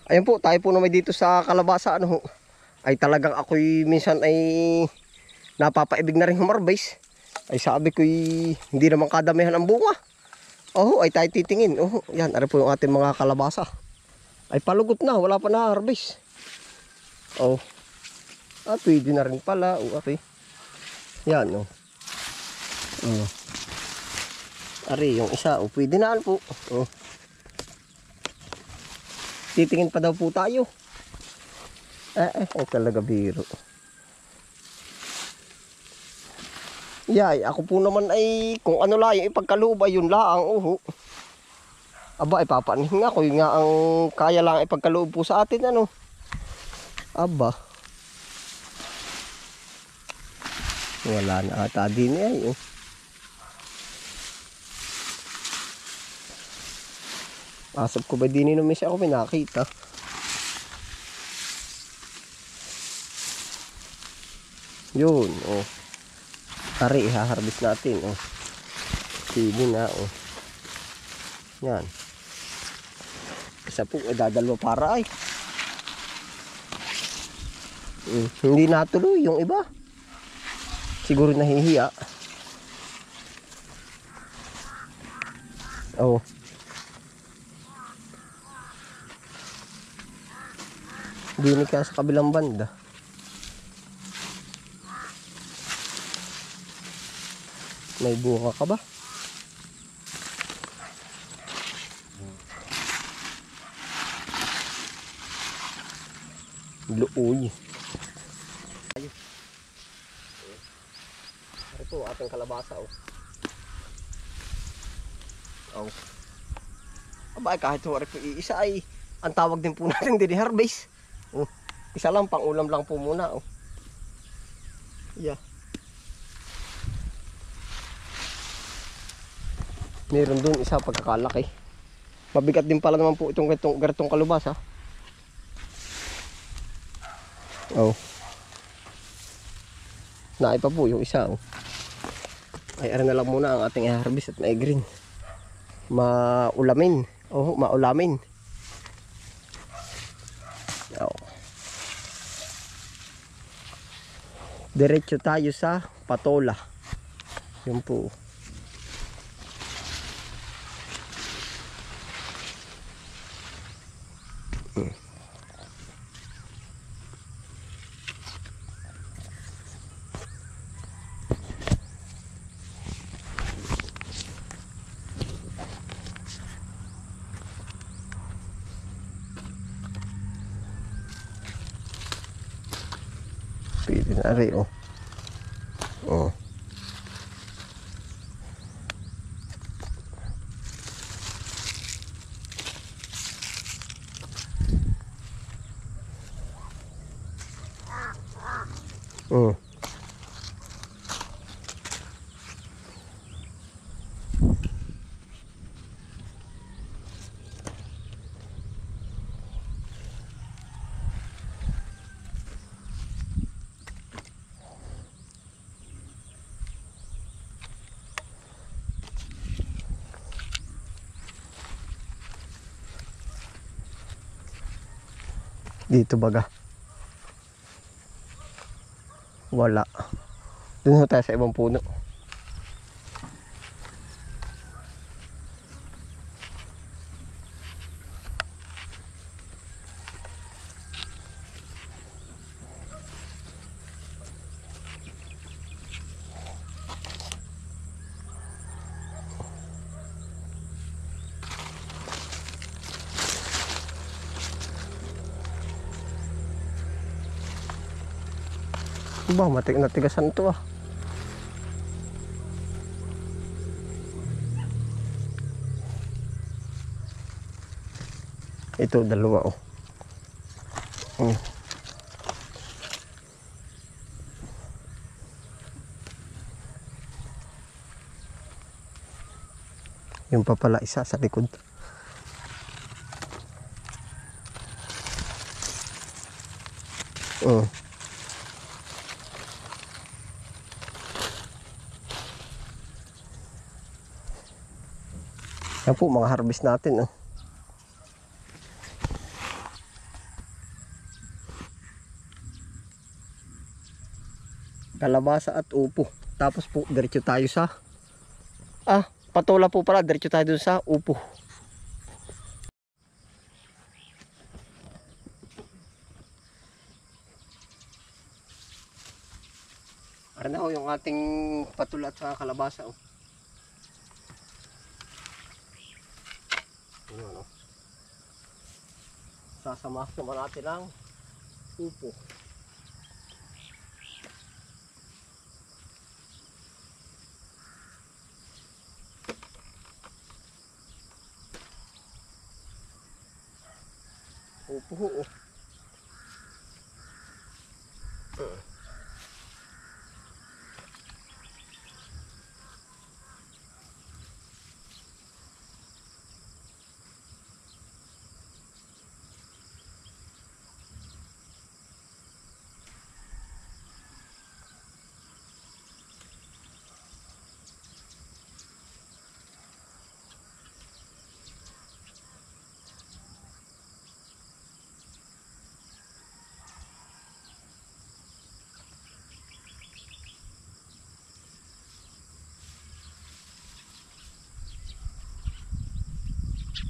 Ayun po, tayo po naman dito sa kalabasa, ano ho. Ay talagang ako'y minsan ay napapaibig na rin humarbase. Ay sabi ko'y hindi naman kadamihan ang bunga. Oh, ay tayo titingin. Oh, yan, ano po yung ating mga kalabasa. Ay palugot na, wala pa na harvest. Oh. Pwede na rin pala. Oh, okay. Yan, oh. Oh. Ari, yung isa, oh, pwede na po. Oh. Titingin pa daw po tayo. Ay talaga biro. Yay, ako po naman ay kung ano lang yung ipagkaloob ay yun lang. Aba, ipapanihin nga ko. Yun nga ang kaya lang ipagkaloob po sa atin, ano. Aba. Wala na ata din ay. Asap ko ba din inumis ako pinakita. Yun, oh. Tari, ihaharbis natin, oh. Sige na, oh. Yan. Isa po, dadalwa para ay. Hindi natuloy yung iba. Siguro nahihiya. Oh. Dinig ka sa kabilang banda. May bunga ka ba? Luoy. Ito ating kalabasa, oh. Oh. Aba, kahit wari po iisa ay ang tawag din po natin din harvest. Oh. Isa lang, pang ulam lang po muna, oh. Yeah. Meron doon isa pagkakalaki. Mabigat din pala naman po itong ganitong kalabasa. Oh. Naipa po yung isa, oh. Ay, aran na lang muna ang ating i-harvest at ma-green. Maulamin. Oh, maulamin. Oh. Diretso tayo sa patola. Yun po. Pwede na rin, oh. Oh. Oh. Dito baga. Wala. Doon tayo sa ibang puno. Ba, natigasan to, ah. Ito, dalawa, oh. Yung pa pala isa sa likod. Oh. Yan po, mga harvest natin, oh. kalabasa at upo. Tapos po diretso tayo sa patola po pala, diretso tayo dun sa upo. Para na ho yung ating patola at saka kalabasa. Ayan, sasamahan naman natin ang upo. Upo ho.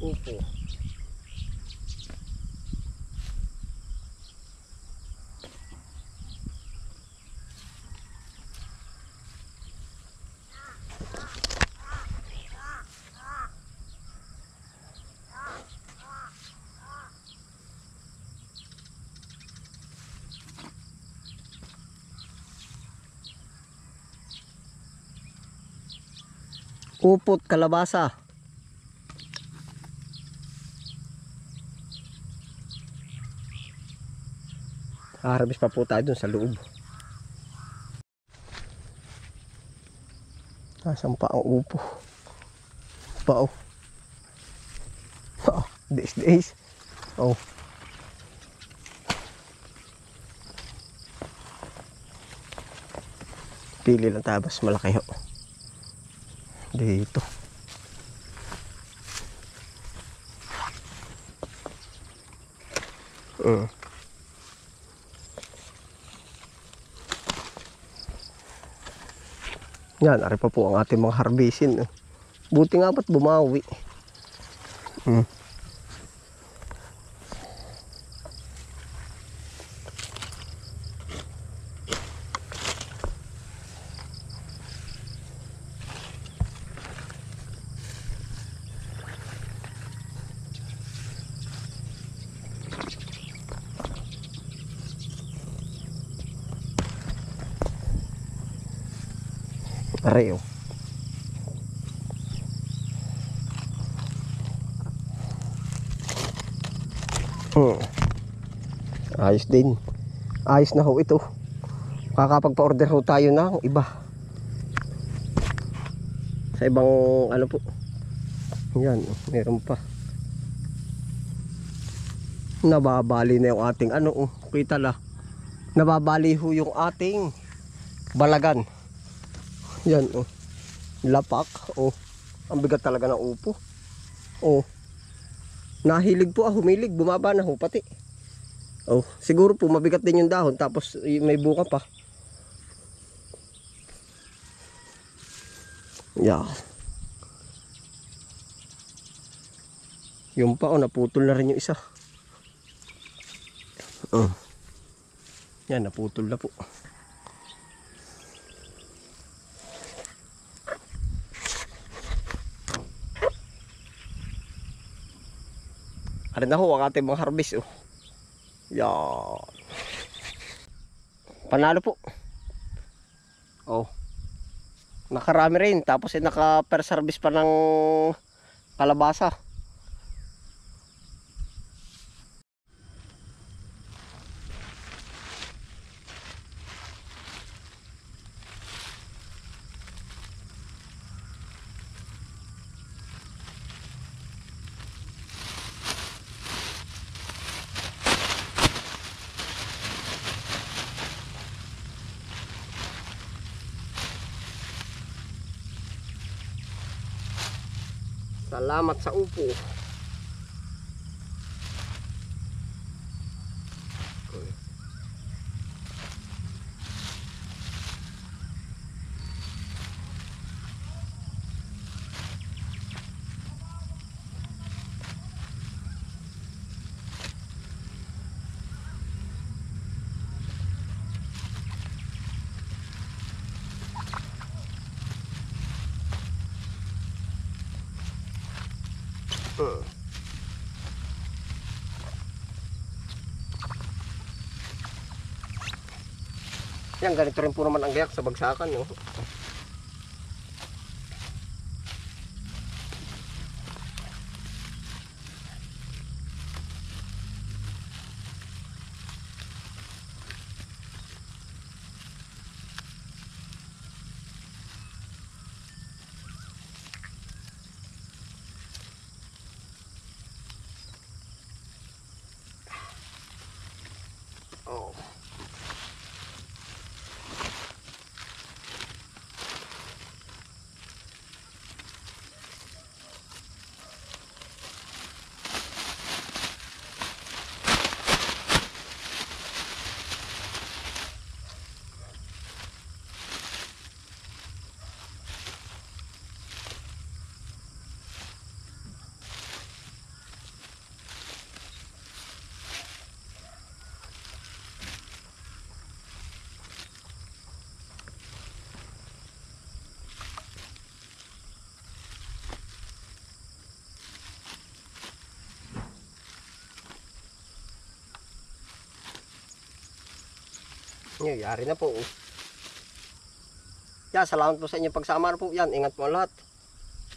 Upo. Upot kalabasa. Harvest pa po tayo dun sa loob. Nasaan pa ang upo? Pao. Days. Oh. Pili lang tayo, mas malaki ho. Dito. Yan, ari pa po ang ating mga harbisin. Buti nga ba't bumawi. Areo. Ayos din. Ayos na ho ito. Kakapagpa-order ho tayo ng iba. Sa ibang ano po. Yan, meron pa. Nababali na yung ating ano, kita la. Nababali ho yung ating balagan. Yan, lapak, ang bigat talaga ng upo. Nahilig po, humilig, bumaba na ho pati. Siguro po mabigat din yung dahon, tapos may buka pa. Yeah. Yung pa, naputol na rin yung isa. Yan, naputol na po. Arin na ho ang ating mga harvest. Yan. Panalo po. Nakarami rin. Tapos naka-first harvest pa ng kalabasa. Salamat sa upo. Yan, ganito rin po naman ang gayak sa bagsakan. No? Oh. Yan, yari na po. Yan, salamat po sa inyong pagsama na po. Yan, ingat po ang lahat.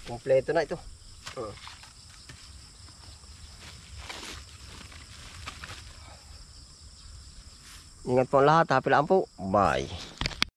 Kompleto na ito. Ingat po ang lahat. Happy lang po. Bye.